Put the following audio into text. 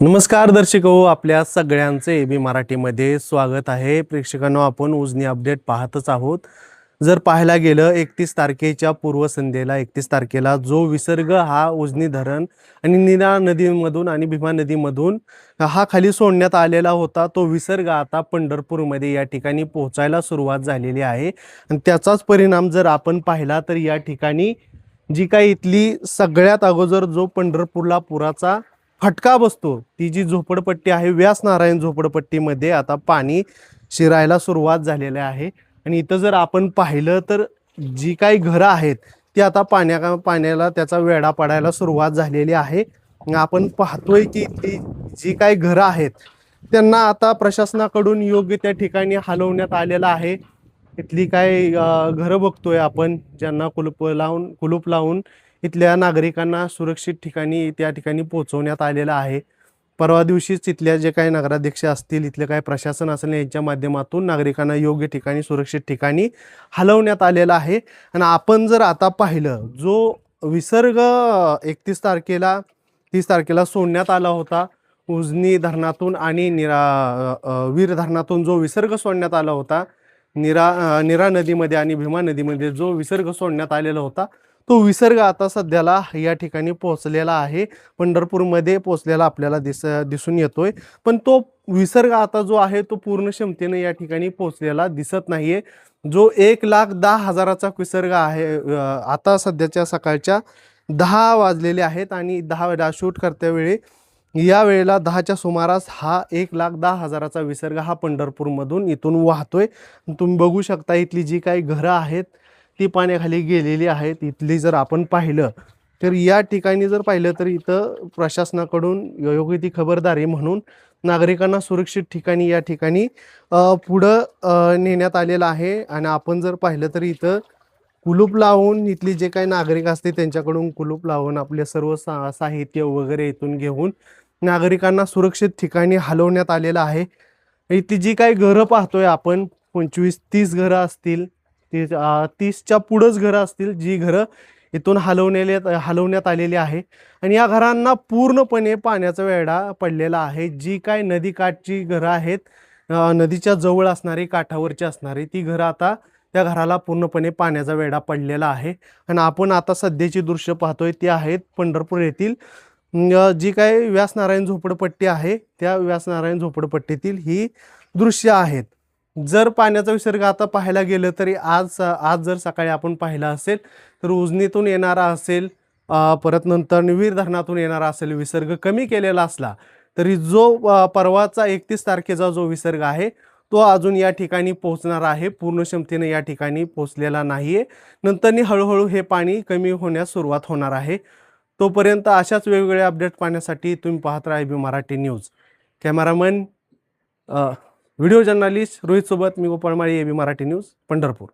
नमस्कार दर्शक हो, आपल्या सगळ्यांचे एबी मराठीमध्ये स्वागत आहे. प्रेक्षकांनो, आपण उजनी अपडेट पाहतच आहोत. जर पाहायला गेलं 31 तारखेच्या पूर्वसंध्येला 31 तारखेला जो विसर्ग हा उजनी धरण आणि नीरा नदीमधून आणि भीमा नदीमधून हा खाली सोडण्यात आलेला होता, तो विसर्ग आता पंढरपूरमध्ये या ठिकाणी पोहोचायला सुरुवात झालेली आहे. आणि त्याचाच परिणाम जर आपण पाहिला तर या ठिकाणी जी काही इथली सगळ्यात अगोदर जो पंढरपूरला पुराचा फटका बसतो, ती जी झोपडपट्टी आहे व्यास नारायण झोपडपट्टीमध्ये आता पाणी शिरायला सुरुवात झालेली आहे. आणि इथं जर आपण पाहिलं तर जी काही घरं आहेत ती आता पाण्याला त्याचा वेढा पडायला सुरुवात झालेली आहे. आपण पाहतोय की ती जी काही घरं आहेत त्यांना आता प्रशासनाकडून योग्य त्या ठिकाणी हलवण्यात आलेलं आहे. इथली काय घरं बघतोय आपण, ज्यांना कुलूप लावून इथल्या नागरिकांना सुरक्षित ठिकाणी त्या ठिकाणी पोहोचवण्यात आलेलं आहे. परवा दिवशीच इथल्या जे काही नगराध्यक्ष असतील, इथले काही प्रशासन असेल, यांच्या माध्यमातून नागरिकांना योग्य ठिकाणी सुरक्षित ठिकाणी हलवण्यात आलेलं आहे. आणि आपण जर आता पाहिलं, जो विसर्ग 31 तारखेला 30 तारखेला सोडण्यात आला होता उजनी धरणातून आणि वीर धरणातून जो विसर्ग सोडण्यात आला होता, नीरा नदीमध्ये आणि भीमा नदीमध्ये जो विसर्ग सोडण्यात आलेला होता, तो विसर्ग आता सध्याला या ठिकाणी पोहोचलेला आहे. पंढरपूरमध्ये पोहोचलेला आपल्याला दिसून येतोय. पण तो विसर्ग आता जो आहे तो पूर्ण क्षमतेने या ठिकाणी पोहोचलेला दिसत नाहीये. जो 1,10,000चा विसर्ग आहे, आता सध्याच्या सकाळच्या 10 वाजलेले आहेत आणि 10 शूट करत्यावेळी या वेळेला 10च्या सुमारास हा 1,10,000चा विसर्ग हा पंढरपूरमधून इथून वाहतोय. तुम्ही बघू शकता इथली जी काही घरं आहेत ती पाण्याखाली गेलेली आहेत. इथली जर आपण पाहिलं तर या ठिकाणी जर पाहिलं तर इथं प्रशासनाकडून योग्य ती खबरदारी म्हणून नागरिकांना सुरक्षित ठिकाणी या ठिकाणी पुढं नेण्यात आलेलं आहे. आणि आपण जर पाहिलं तर इथं कुलूप लावून इथली जे काही नागरिक असते त्यांच्याकडून कुलूप लावून आपले सर्व साहित्य वगैरे इथून घेऊन नागरिकांना सुरक्षित ठिकाणी हलवण्यात आलेलं आहे. इथली जी काही घरं पाहतोय आपण, 25-30 घरं असतील, 30च्या पुढंच घरं असतील, जी घरं इथून हलवण्यात आलेली आहे. आणि या घरांना पूर्णपणे पाण्याचा वेढा पडलेला आहे. जी काय नदीकाठची घरं आहेत, नदीच्या जवळ असणारी, काठावरची असणारी ती घरं, आता त्या घराला पूर्णपणे पाण्याचा वेढा पडलेला आहे. आणि आपण आता सध्याची दृश्य पाहतोय ती आहेत पंढरपूर येथील जी काही व्यास नारायण झोपडपट्टी आहे, त्या व्यास नारायण झोपडपट्टीतील ही दृश्य आहेत. जर पाण्याचा विसर्ग आता पाहायला गेलं तरी आज जर सकाळी आपण पाहिला असेल तर उजनीतून येणारा असेल, परत नंतर वीर धरणातून येणारा असेल, विसर्ग कमी केलेला असला तरी जो परवाचा 31 तारखेचा जो विसर्ग आहे तो अजून या ठिकाणी पोहोचणार आहे. पूर्ण क्षमतेने या ठिकाणी पोहोचलेला नाहीये. नंतरनी हळूहळू हे पाणी कमी होण्यास सुरुवात होणार आहे. तोपर्यंत अशाच वेगवेगळे अपडेट पाहण्यासाठी तुम्ही पाहत राहा AB Marathi news. Cameraman video journalist Rohit सोबत मी गोपाळ माळी, एबी मराठी न्यूज, पंढरपूर.